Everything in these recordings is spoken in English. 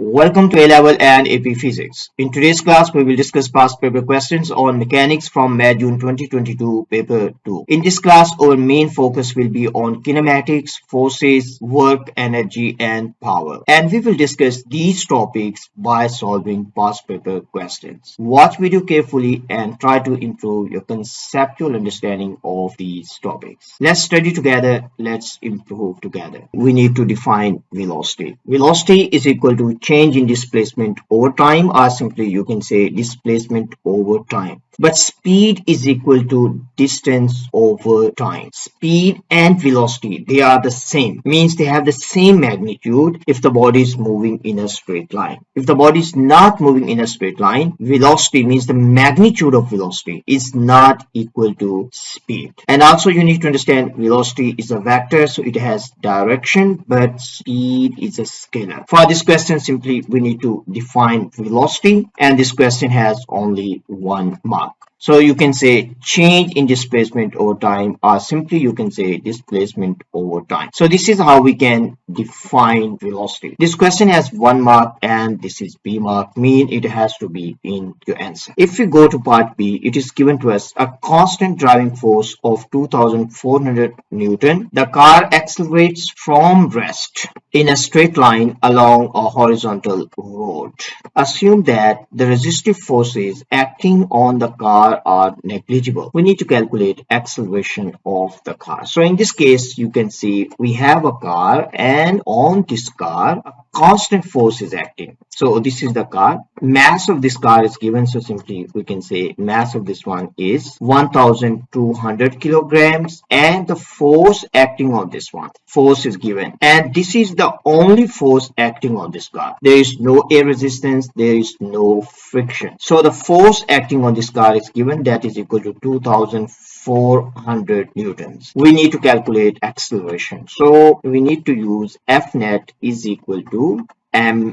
Welcome to A-Level and AP Physics. In today's class, we will discuss past paper questions on mechanics from May June 2022 paper 2. In this class, our main focus will be on kinematics, forces, work, energy, and power. And we will discuss these topics by solving past paper questions. Watch video carefully and try to improve your conceptual understanding of these topics. Let's study together. Let's improve together. We need to define velocity. Velocity is equal to change in displacement over time, or simply you can say displacement over time. But speed is equal to distance over time. Speed and velocity, they are the same. Means they have the same magnitude if the body is moving in a straight line. If the body is not moving in a straight line, velocity means the magnitude of velocity is not equal to speed. And also you need to understand velocity is a vector, so it has direction, but speed is a scalar. For this question, simply we need to define velocity, and this question has only 1 mark. So you can say change in displacement over time, or simply you can say displacement over time. So this is how we can define velocity. This question has 1 mark and this is B mark, mean it has to be in your answer. If we go to part B, it is given to us a constant driving force of 2400 Newton. The car accelerates from rest in a straight line along a horizontal road. Assume that the resistive forces acting on the car are negligible. We need to calculate acceleration of the car. So in this case, you can see we have a car, and on this car a constant force is acting. So this is the car. Mass of this car is given, so simply we can say mass of this one is 1200 kilograms, and the force acting on this one, force is given, and this is the only force acting on this car. There is no air resistance, there is no friction. So the force acting on this car is given, that is equal to 2400 newtons. We need to calculate acceleration, so we need to use F net is equal to ma.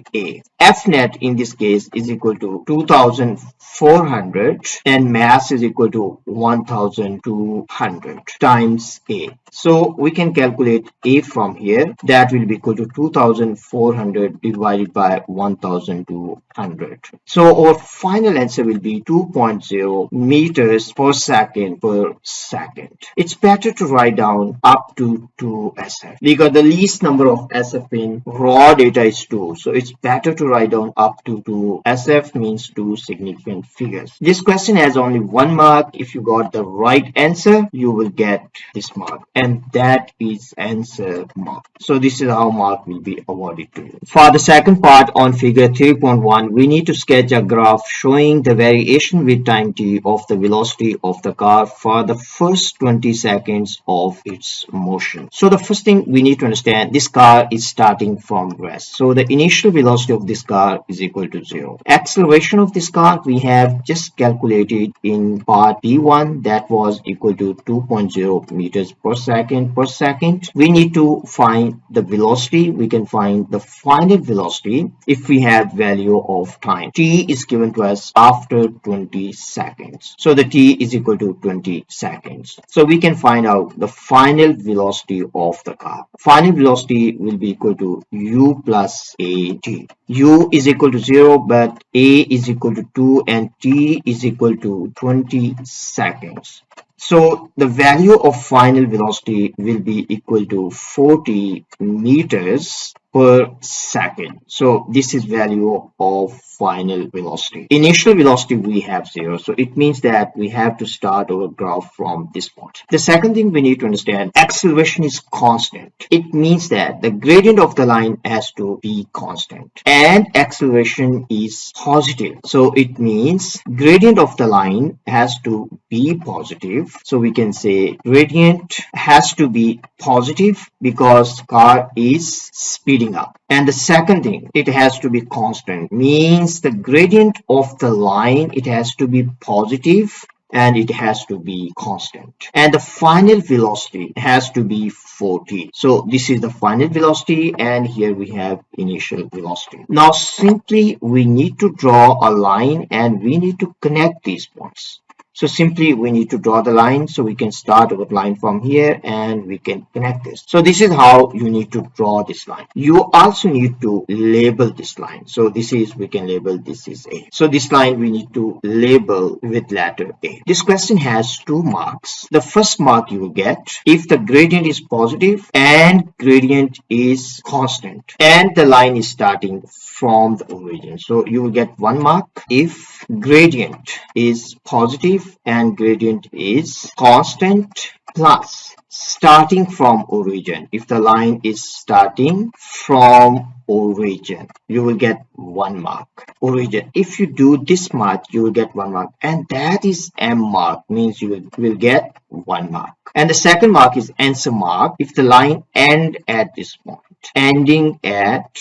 F net in this case is equal to 2400 and mass is equal to 1200 times a. So we can calculate a from here. That will be equal to 2400 divided by 1200. So our final answer will be 2.0 meters per second per second. It's better to write down up to 2 SF because the least number of SF in raw data is 2. So it's better to write down up to 2 SF, means 2 significant figures. This question has only 1 mark. If you got the right answer, you will get this mark, and that is answer mark. So this is how mark will be awarded to you. For the second part on figure 3.1, we need to sketch a graph showing the variation with time t of the velocity of the car for the first 20 seconds of its motion. So the first thing we need to understand, this car is starting from rest. So the initial velocity of this car is equal to 0. Acceleration of this car we have just calculated in part B1, that was equal to 2.0 meters per second per second. We need to find the velocity. We can find the final velocity if we have value of time. T is given to us after 20 seconds. So the T is equal to 20 seconds. So we can find out the final velocity of the car. Final velocity will be equal to U plus AT. U is equal to 0, but A is equal to 2 and T is equal to 20 seconds. So the value of final velocity will be equal to 40 meters per second. So this is value of final velocity. Initial velocity we have 0, so it means that we have to start our graph from this point. The second thing we need to understand, acceleration is constant. It means that the gradient of the line has to be constant, and acceleration is positive. So it means gradient of the line has to be positive. So we can say gradient has to be positive because car is speeding up. And the second thing, it has to be constant, means the gradient of the line, it has to be positive and it has to be constant. And the final velocity has to be 40. So this is the final velocity, and here we have initial velocity. Now simply we need to draw a line and we need to connect these points. So simply we need to draw the line. So we can start our line from here and we can connect this. So this is how you need to draw this line. You also need to label this line. So this is, we can label this is A. So this line we need to label with letter A. This question has 2 marks. The first mark you will get if the gradient is positive and gradient is constant and the line is starting from the origin. So you will get 1 mark if gradient is positive and gradient is constant, plus starting from origin. If the line is starting from origin, you will get 1 mark. Origin, if you do this mark, you will get 1 mark, and that is M mark, means you will get 1 mark. And the second mark is answer mark. If the line end at this point, ending at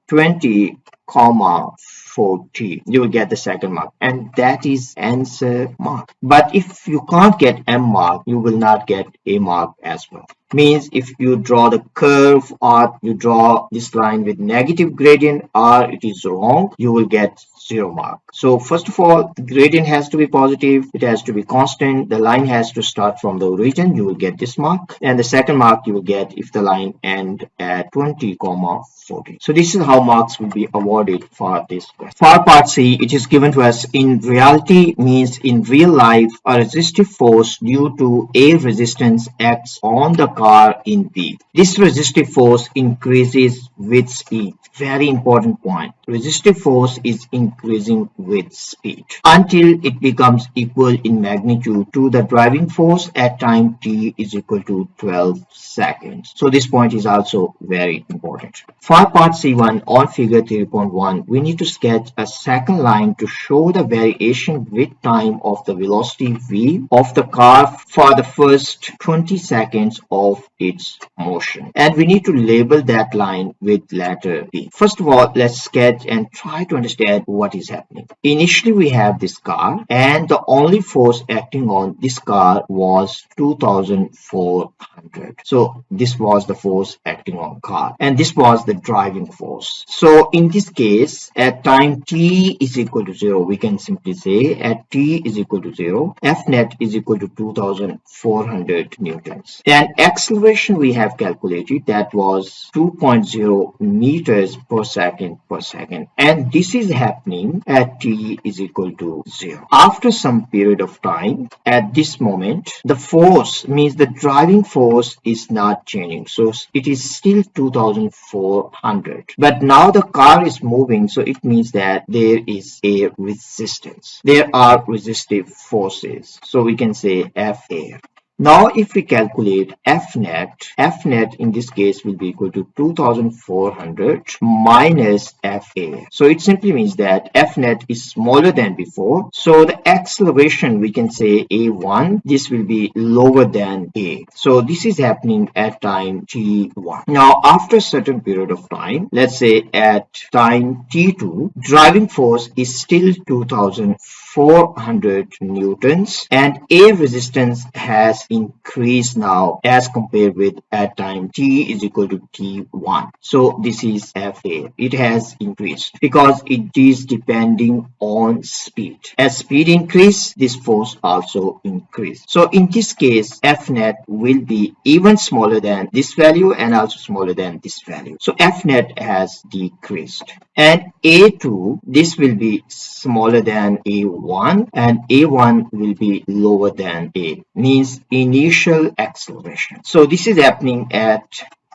20, 40, you will get the second mark, and that is answer mark. But if you can't get M mark, you will not get A mark as well. Means if you draw the curve or you draw this line with negative gradient or it is wrong, you will get 0 mark. So first of all, the gradient has to be positive, it has to be constant, the line has to start from the origin, you will get this mark, and the second mark you will get if the line end at 20, 40. So this is how marks will be awarded for this question. For part C, it is given to us in reality, means in real life, a resistive force due to A resistance acts on the car in B. This resistive force increases with speed. Very important point. Resistive force is increasing with speed until it becomes equal in magnitude to the driving force at time t is equal to 12 seconds. So this point is also very important. For part C1 on figure 3.1, we need to sketch a second line to show the variation with time of the velocity v of the car for the first 20 seconds of its motion. And we need to label that line with letter B. First of all, let's sketch and try to understand what is happening. Initially, we have this car, and the only force acting on this car was 2400. So this was the force acting on car, and this was the driving force. So in this case, at time t is equal to 0, we can simply say at t is equal to 0, F net is equal to 2400 newtons. And acceleration we have calculated, that was 2.0 meters per second, and this is happening at t is equal to 0. After some period of time, at this moment, the force, means the driving force, is not changing, so it is still 2400, but now the car is moving, so it means that there is a resistance, there are resistive forces, so we can say F air. Now, if we calculate F net in this case will be equal to 2400 minus FA. So it simply means that F net is smaller than before. So the acceleration, we can say A1, this will be lower than A. So this is happening at time T1. Now, after a certain period of time, let's say at time T2, driving force is still 2400 newtons, and A resistance has increased now as compared with at time t is equal to t1. So this is Fa. It has increased because it is depending on speed. As speed increase, this force also increase. So in this case, F net will be even smaller than this value and also smaller than this value. So F net has decreased. And A2, this will be smaller than A1, and A1 will be lower than A, means initial acceleration. So this is happening at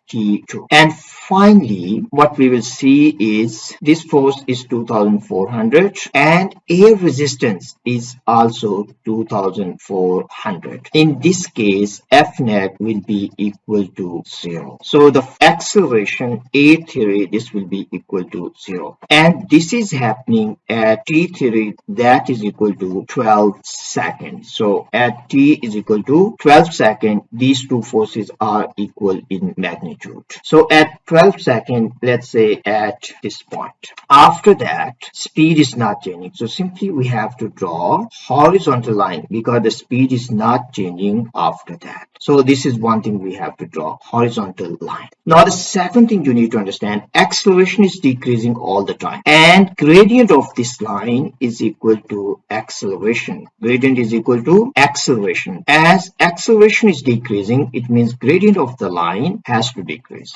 T2. And finally, what we will see is this force is 2400 and A resistance is also 2400. In this case, F net will be equal to 0. So the acceleration A3, this will be equal to 0. And this is happening at T3, that is equal to 12 seconds. So at T is equal to 12 seconds, these two forces are equal in magnitude. magnitude. So at 12 seconds, let's say at this point. After that, speed is not changing. So simply we have to draw horizontal line because the speed is not changing after that. So this is one thing we have to draw, horizontal line. Now the second thing you need to understand, acceleration is decreasing all the time. And gradient of this line is equal to acceleration. Gradient is equal to acceleration. As acceleration is decreasing, it means gradient of the line has to decrease.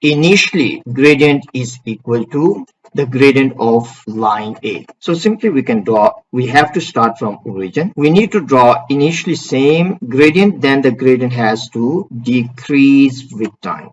Initially, gradient is equal to the gradient of line A. So simply we can draw, we have to start from origin. We need to draw initially same gradient, then the gradient has to decrease with time,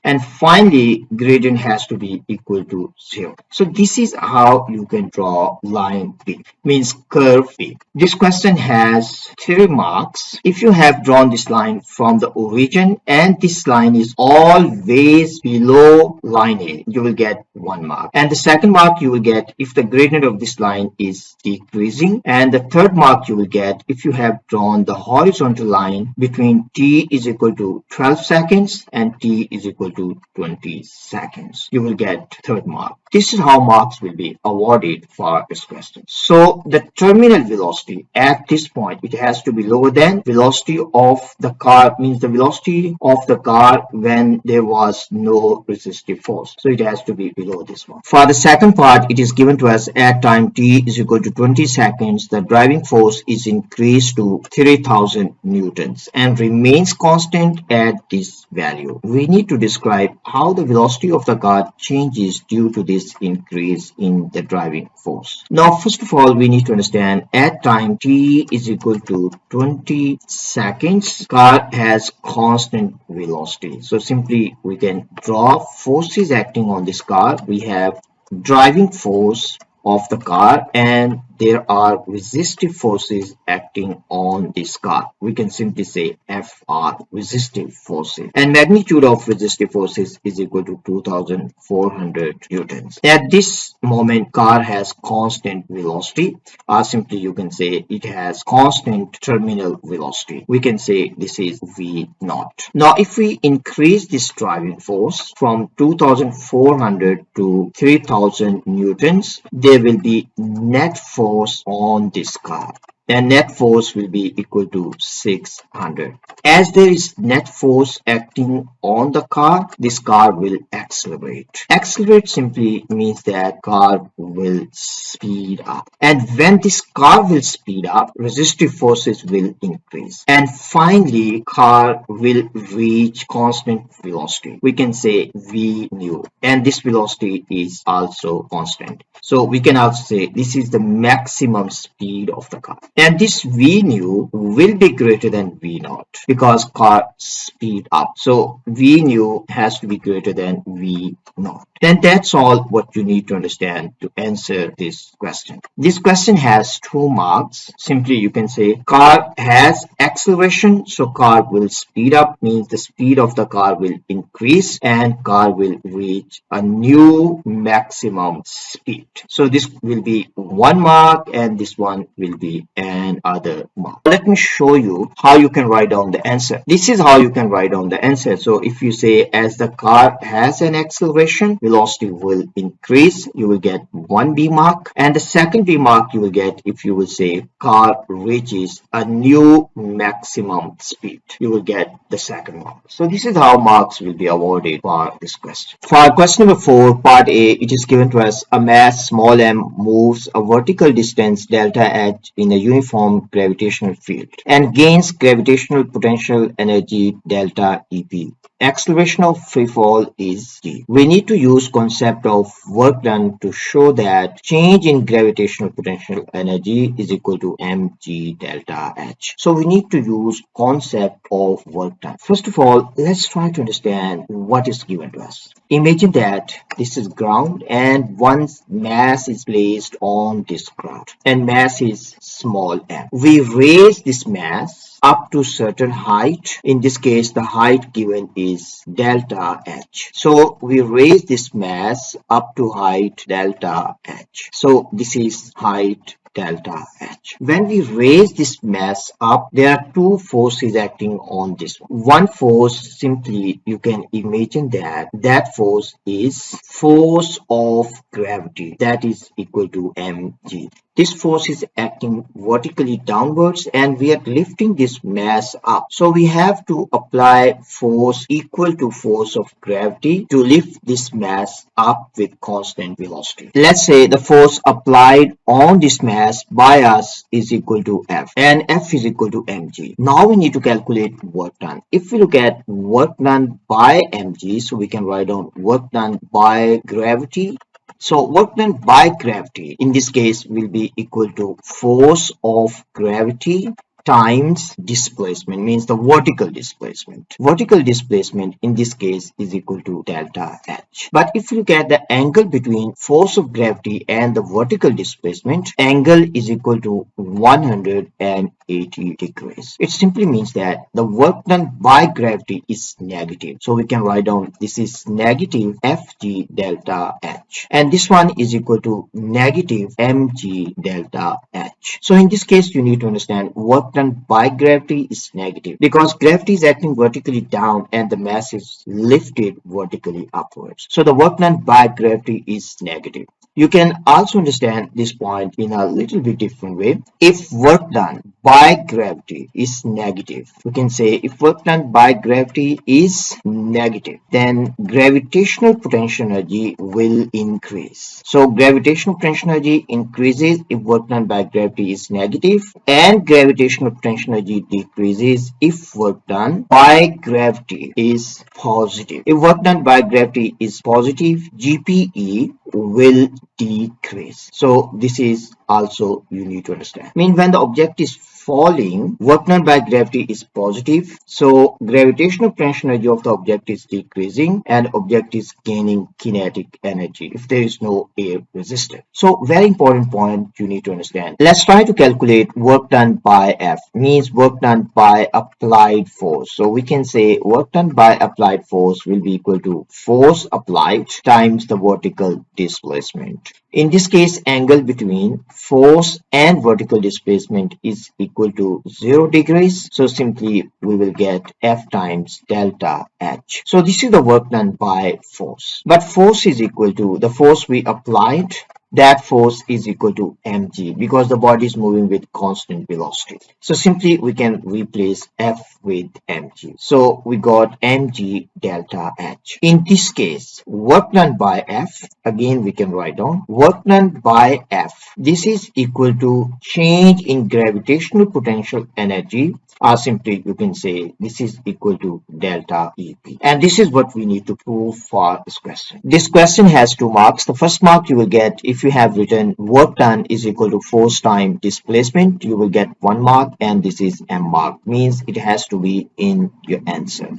And finally, gradient has to be equal to 0. So this is how you can draw line B, means curve B. This question has 3 marks. If you have drawn this line from the origin and this line is always below line A, you will get 1 mark. And the second mark you will get if the gradient of this line is decreasing. And the third mark you will get if you have drawn the horizontal line between t is equal to 12 seconds and t is equal to 20 seconds. You will get third mark. This is how marks will be awarded for this question. So the terminal velocity at this point, it has to be lower than velocity of the car, means the velocity of the car when there was no resistive force. So it has to be below this one. For the second part, it is given to us at time t is equal to 20 seconds. The driving force is increased to 3000 newtons and remains constant at this value. We need to describe how the velocity of the car changes due to this increase in the driving force. Now, first of all, we need to understand at time t is equal to 20 seconds, car has constant velocity. So simply we can draw forces acting on this car. We have driving force of the car and there are resistive forces acting on this car. We can simply say FR, resistive forces. And magnitude of resistive forces is equal to 2400 newtons. At this moment, car has constant velocity, or simply you can say it has constant terminal velocity. We can say this is V naught. Now, if we increase this driving force from 2400 to 3000 newtons, there will be net force on this car. And net force will be equal to 600. As there is net force acting on the car, this car will accelerate. Accelerate simply means that car will speed up. And when this car will speed up, resistive forces will increase. And finally, car will reach constant velocity. We can say V nu. And this velocity is also constant. So we can also say this is the maximum speed of the car. And this V nu will be greater than V naught because car speed up. So V nu has to be greater than V naught. Then that's all what you need to understand to answer this question. This question has 2 marks. Simply you can say car has acceleration, so car will speed up, means the speed of the car will increase and car will reach a new maximum speed. So this will be 1 mark and this one will be an other mark. Let me show you how you can write down the answer. This is how you can write down the answer. So if you say as the car has an acceleration, velocity will increase, you will get 1 B mark. And the second B mark you will get if you will say car reaches a new maximum speed. You will get the second mark. So this is how marks will be awarded for this question. For question number 4, part A, it is given to us a mass small m moves a vertical distance delta h in a uniform gravitational field and gains gravitational potential energy delta EP. Acceleration of free fall is g. We need to use concept of work done to show that change in gravitational potential energy is equal to mg delta h. So we need to use concept of work done. First of all, let's try to understand what is given to us. Imagine that this is ground and one's mass is placed on this ground and mass is small m. We raise this mass up to certain height. In this case, the height given is delta h. So we raise this mass up to height delta h. So this is height delta H. When we raise this mass up, there are two forces acting on this one. One force, simply you can imagine that force is force of gravity, that is equal to mg. This force is acting vertically downwards and we are lifting this mass up. So we have to apply force equal to force of gravity to lift this mass up with constant velocity. Let's say the force applied on this mass by us is equal to F and F is equal to mg. Now we need to calculate work done. If we look at work done by mg, so we can write down work done by gravity. So work done by gravity in this case will be equal to force of gravity times displacement, means the vertical displacement. Vertical displacement in this case is equal to delta H. But if you look at the angle between force of gravity and the vertical displacement, angle is equal to 180 degrees. It simply means that the work done by gravity is negative. So we can write down this is negative Fg delta H. And this one is equal to negative mg delta H. So in this case, you need to understand work done by gravity is negative because gravity is acting vertically down and the mass is lifted vertically upwards. So the work done by gravity is negative. You can also understand this point in a little bit different way. If work done by gravity is negative, we can say if work done by gravity is negative, then gravitational potential energy will increase. So gravitational potential energy increases if work done by gravity is negative, and gravitational potential energy decreases if work done by gravity is positive. If work done by gravity is positive, GPE will decrease. So this is also you need to understand. Mean when the object is falling, work done by gravity is positive, so gravitational potential energy of the object is decreasing and object is gaining kinetic energy if there is no air resistance. So very important point you need to understand. Let's try to calculate work done by F, means work done by applied force. So we can say work done by applied force will be equal to force applied times the vertical displacement. In this case, angle between force and vertical displacement is equal to 0 degrees. So simply we will get F times delta H. So this is the work done by force. But force is equal to the force we applied. That force is equal to mg because the body is moving with constant velocity. So simply we can replace F with mg. So we got mg delta H. In this case, work done by F, again we can write down work done by F. This is equal to change in gravitational potential energy, or simply you can say this is equal to delta EP. And this is what we need to prove for this question. This question has 2 marks. The first mark you will get if you have written work done is equal to force time displacement, you will get 1 mark, and this is M mark, means it has to be in your answer.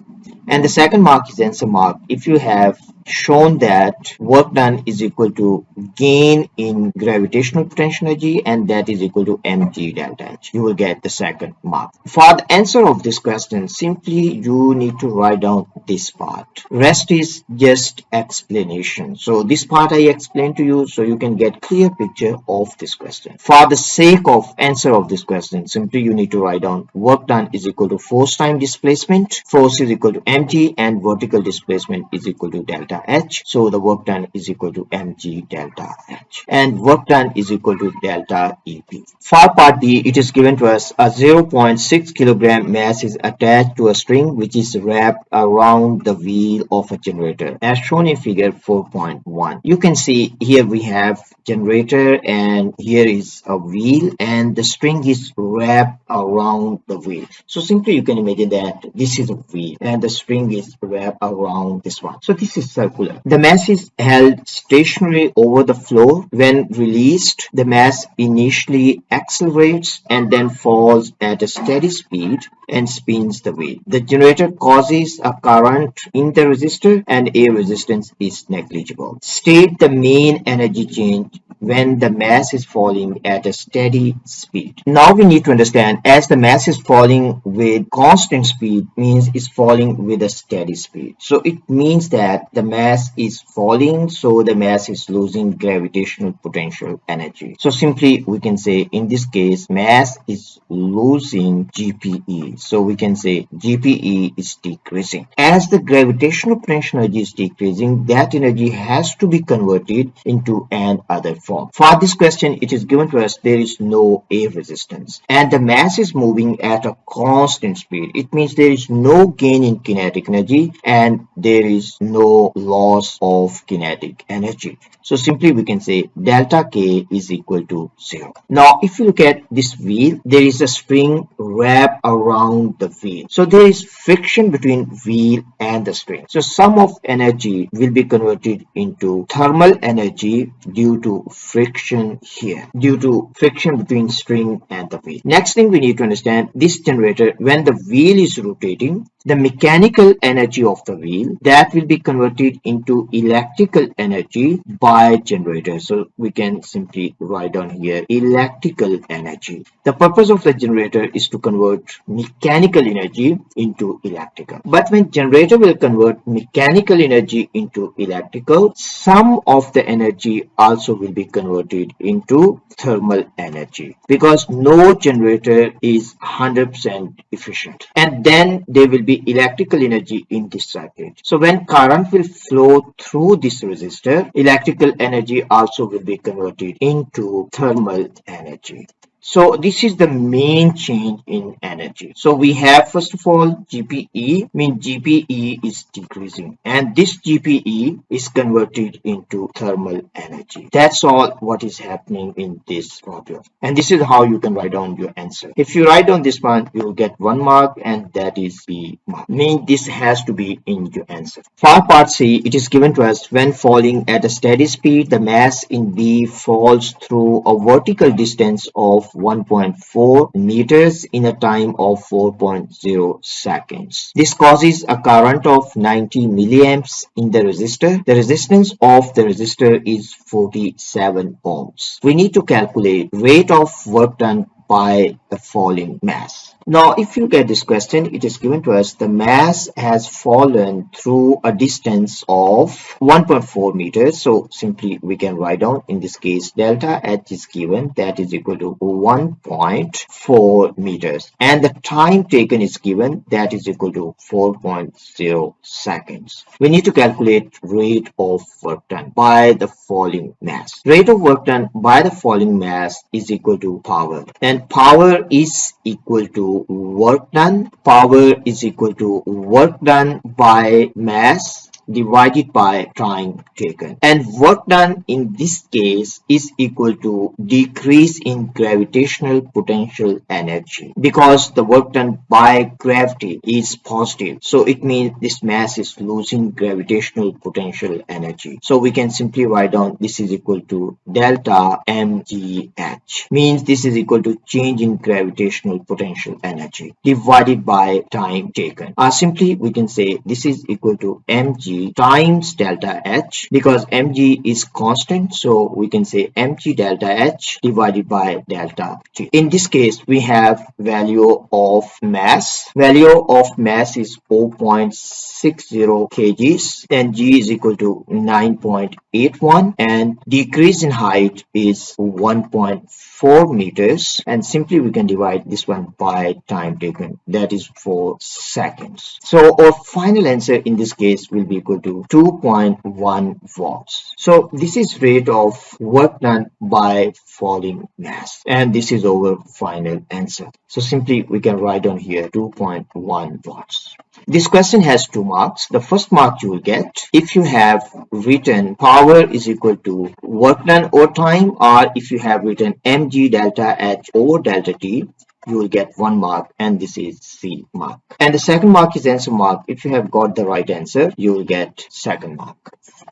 And the second mark is answer mark if you have shown that work done is equal to gain in gravitational potential energy, and that is equal to mg delta H. You will get the second mark. For the answer of this question, simply you need to write down this part. Rest is just explanation. So this part I explained to you so you can get clear picture of this question. For the sake of answer of this question, simply you need to write down work done is equal to force time displacement, force is equal to mg, and vertical displacement is equal to delta H. So the work done is equal to mg delta H, and work done is equal to delta EP. For part B, it is given to us a 0.6 kilogram mass is attached to a string which is wrapped around the wheel of a generator as shown in figure 4.1. You can see here we have generator and here is a wheel and the string is wrapped around the wheel. So simply you can imagine that this is a wheel and the string is wrapped around this one. So this is circular. The mass is held stationary over the floor. When released, the mass initially accelerates and then falls at a steady speed and spins the wheel. The generator causes a current in the resistor and air resistance is negligible. State the main energy change when the mass is falling at a steady speed. Now we need to understand, as the mass is falling with constant speed means it's falling with a steady speed. So it means that the mass is falling, so the mass is losing gravitational potential energy. So simply we can say in this case mass is losing GPE. So we can say GPE is decreasing. As the gravitational potential energy is decreasing, that energy has to be converted into an other form. For this question, it is given to us there is no air resistance and the mass is moving at a constant speed. It means there is no gain in kinetic energy and there is no loss of kinetic energy. So simply we can say delta K is equal to 0. Now if you look at this wheel, there is a spring wrapped around the wheel. So there is friction between wheel and the spring. So some of energy will be converted into thermal energy due to friction here, due to friction between spring and the wheel. Next thing we need to understand, this generator, when the wheel is rotating, the mechanical energy of the wheel that will be converted into electrical energy by generator. So we can simply write down here electrical energy. The purpose of the generator is to convert mechanical energy into electrical. But when generator will convert mechanical energy into electrical, some of the energy also will be converted into thermal energy, because no generator is 100% efficient. And then there will be electrical energy in this circuit. So when current will flow through this resistor, electrical energy also will be converted into thermal energy. So this is the main change in energy. So we have first of all GPE, means GPE is decreasing and this GPE is converted into thermal energy. That's all what is happening in this problem. And this is how you can write down your answer. If you write down this one, you will get 1 mark and that is B mark. Means this has to be in your answer. For part C, it is given to us when falling at a steady speed, the mass in B falls through a vertical distance of 1.4 meters in a time of 4.0 seconds. This causes a current of 90 milliamps in the resistor. The resistance of the resistor is 47 ohms. We need to calculate rate of work done by the falling mass. Now, if you look at this question, it is given to us the mass has fallen through a distance of 1.4 meters. So simply we can write down in this case delta H is given, that is equal to 1.4 meters, and the time taken is given, that is equal to 4.0 seconds. We need to calculate rate of work done by the falling mass. Rate of work done by the falling mass is equal to power, and power is equal to work done. Power is equal to work done by mass divided by time taken, and work done in this case is equal to decrease in gravitational potential energy, because the work done by gravity is positive, so it means this mass is losing gravitational potential energy. So we can simply write down this is equal to delta mgh, means this is equal to change in gravitational potential energy divided by time taken. Simply we can say this is equal to mg times delta H, because mg is constant, so we can say mg delta H divided by delta T. In this case, we have value of mass. Value of mass is 0.60 kgs, then g is equal to 9.81, and decrease in height is 1.4 meters, and simply we can divide this one by time taken, that is 4 seconds. So our final answer in this case will be equal to 2.1 watts. So this is rate of work done by falling mass, and this is our final answer. So simply we can write down here 2.1 watts. This question has 2 marks. The first mark you will get if you have written power is equal to work done over time, or if you have written mg delta H over delta T, you will get 1 mark, and this is C mark. And the second mark is answer mark. If you have got the right answer, you will get second mark.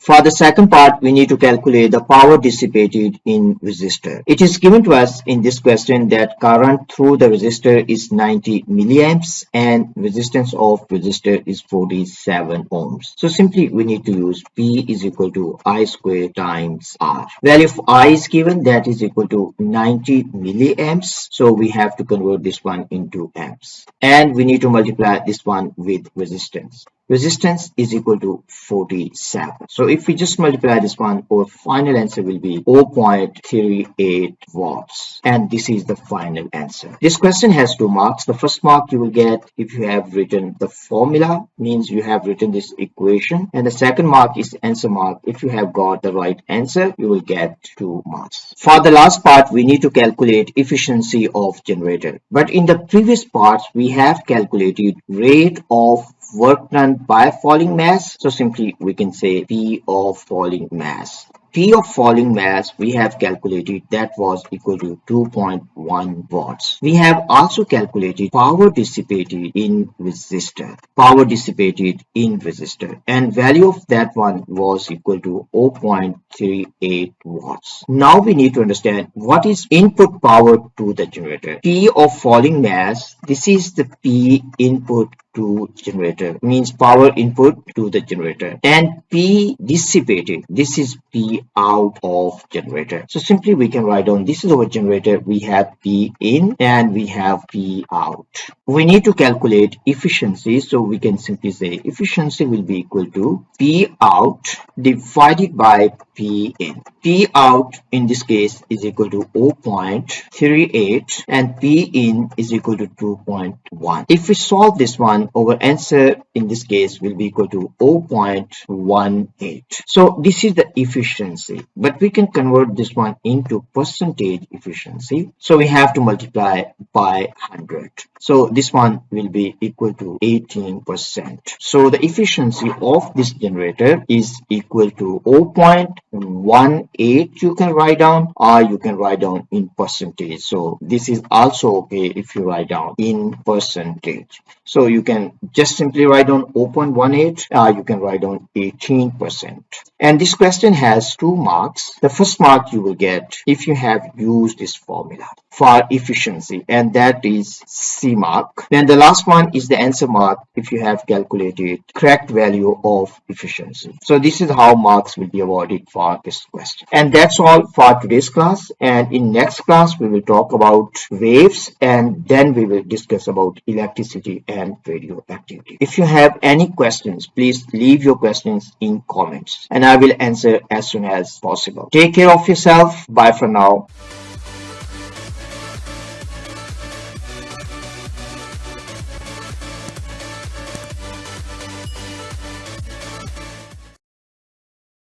For the second part, we need to calculate the power dissipated in resistor. It is given to us in this question that current through the resistor is 90 milliamps and resistance of resistor is 47 ohms. So simply we need to use P is equal to I square times R. Value of I is given, that is equal to 90 milliamps. So we have to convert this one into amps. And we need to multiply this one with resistance. Resistance is equal to 47. So if we just multiply this one, our final answer will be 0.38 watts. And this is the final answer. This question has 2 marks. The first mark you will get if you have written the formula, means you have written this equation. And the second mark is answer mark. If you have got the right answer, you will get 2 marks. For the last part, we need to calculate efficiency of generator. But in the previous parts, we have calculated rate of work done by falling mass. So simply we can say P of falling mass. P of falling mass we have calculated, that was equal to 2.1 watts. We have also calculated power dissipated in resistor. Power dissipated in resistor, and value of that one was equal to 0.38 watts. Now we need to understand what is input power to the generator. P of falling mass, this is the P input to generator, means power input to the generator, and P dissipated, this is P out of generator. So simply we can write down, this is our generator, we have P in and we have P out. We need to calculate efficiency, so we can simply say efficiency will be equal to P out divided by P in. P out in this case is equal to 0.38 and P in is equal to 2.1. If we solve this one, our answer in this case will be equal to 0.18. So this is the efficiency, but we can convert this one into percentage efficiency. So we have to multiply by 100. So this one will be equal to 18%. So the efficiency of this generator is equal to 0.18 you can write down, or you can write down in percentage. So this is also okay if you write down in percentage. So you can just simply write down 0.18, you can write down 18%. And this question has 2 marks. The first mark you will get if you have used this formula for efficiency, and that is C mark. Then the last one is the answer mark if you have calculated correct value of efficiency. So this is how marks will be awarded for this question. And that's all for today's class. And in next class we will talk about waves, and then we will discuss about electricity and radioactivity. If you have any questions, please leave your questions in comments and I will answer as soon as possible. Take care of yourself. Bye for now.